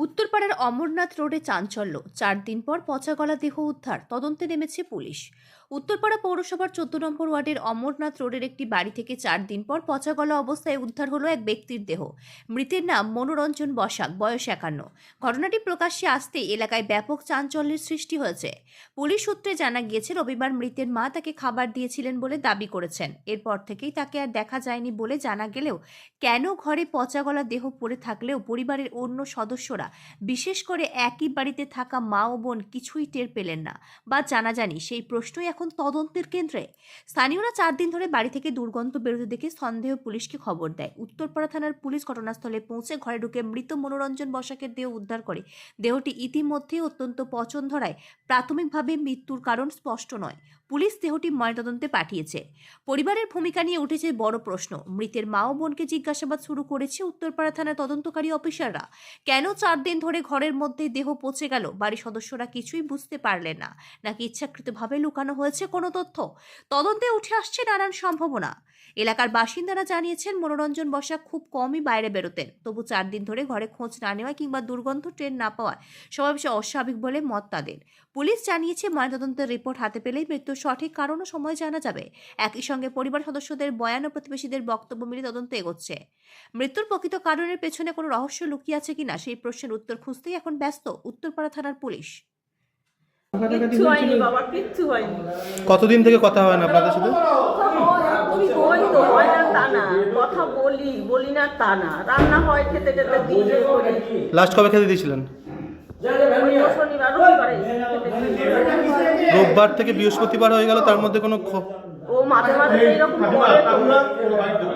উত্তরপাড়ার অমরনাথ রোডে চাঞ্চল্য, 4 দিন পর পচা গলা দেহ উদ্ধার, তদন্তে নেমেছে পুলিশ। উত্তরপাড়া পৌরসভার 14 নম্বর ওয়ার্ডের অমরনাথ রোডের একটি বাড়ি থেকে 4 দিন পর পচা গলা অবস্থায় উদ্ধার হলো এক ব্যক্তির দেহ। মৃতের নাম মনোরঞ্জন বসাক, বয়স 51। ঘটনাটি প্রকাশ্যে আসতেই এলাকায় ব্যাপক চাঞ্চল্যের সৃষ্টি হয়েছে। পুলিশ সূত্রে জানা গিয়েছে, রবিবার মৃতের মা তাকে খাবার দিয়েছিলেন বলে দাবি করেছেন। এরপর থেকেই তাকে আর দেখা যায়নি বলে জানা গেলেও কেন ঘরে পচা গলা দেহ পড়ে থাকলেও পরিবারের অন্য সদস্যরা, বিশেষ করে একই বাড়িতে থাকা মা ও বোন কিছুই টের পেলেন না বা জানাজানি, সেই প্রশ্নই এখন তদন্তের কেন্দ্রে। স্থানীয়রা 4 দিন ধরে বাড়ি থেকে দুর্গন্ধ বেরোতে দেখে সন্দেহ পুলিশকে খবর দেয়। উত্তরপাড়া থানার পুলিশ ঘটনাস্থলে পৌঁছে ঘরে ঢুকে মৃত মনোরঞ্জন বসাকের দেহ উদ্ধার করে। দেহটি ইতিমধ্যেই অত্যন্ত পচন ধরায় প্রাথমিকভাবে মৃত্যুর কারণ স্পষ্ট নয়। পুলিশ দেহটি ময়নাতদন্তে পাঠিয়েছে। পরিবারের ভূমিকা নিয়ে উঠেছে বড় প্রশ্ন। মৃতের মা ও বোনকে জিজ্ঞাসাবাদ শুরু করেছে উত্তরপাড়া থানার তদন্তকারী অফিসাররা। কেন 4 দিন ধরে ঘরের মধ্যে দেহ পচে গেল, বাড়ির সদস্যরা কিছুই বুঝতে পারলেন না, নাকি ইচ্ছাকৃতভাবে লুকানো হয়েছে কোনো তথ্য? তদন্তে উঠে আসছে নানান সম্ভাবনা। এলাকার বাসিন্দারা জানিয়েছেন, মনোরঞ্জন বসাক খুব কমই বাইরে বেরোতেন, তবু 4 দিন ধরে ঘরে খোঁজ না নেওয়া কিংবা দুর্গন্ধ ট্রেন না পাওয়ায় সমাবেশে অস্বাভাবিক বলে মত তাদের। পুলিশ জানিয়েছে, ময়নাতদন্তের রিপোর্ট হাতে পেলেই মৃত্যুর সঠিক কারণ ও সময় জানা যাবে। একই সঙ্গে পরিবার সদস্যদের বয়ান ও প্রতিবেশীদের বক্তব্য মিলে তদন্ত এগোচ্ছে। মৃত্যুর প্রকৃত কারণের পেছনে কোনো রহস্য লুকিয়ে আছে কিনা সেই প্রশ্নের উত্তর খুঁজতেই এখন ব্যস্ত উত্তরপাড়া থানার পুলিশ। কিচ্ছু হয়নি বাবা, কিচ্ছু হয়নি। কতদিন থেকে কথা হয় না আপনাদের সাথে? হয় তো হয় না তা না, কথা বলি না তা না, রান্না হয় খেতে খেতে দিয়ে করি। লাস্ট কবে খেতে দিয়েছিলেন? শনিবার রবিবারে রোববার থেকে বৃহস্পতিবার হয়ে গেল, তার মধ্যে কোনো ও মাঝে মাঝে এরকম করে তো।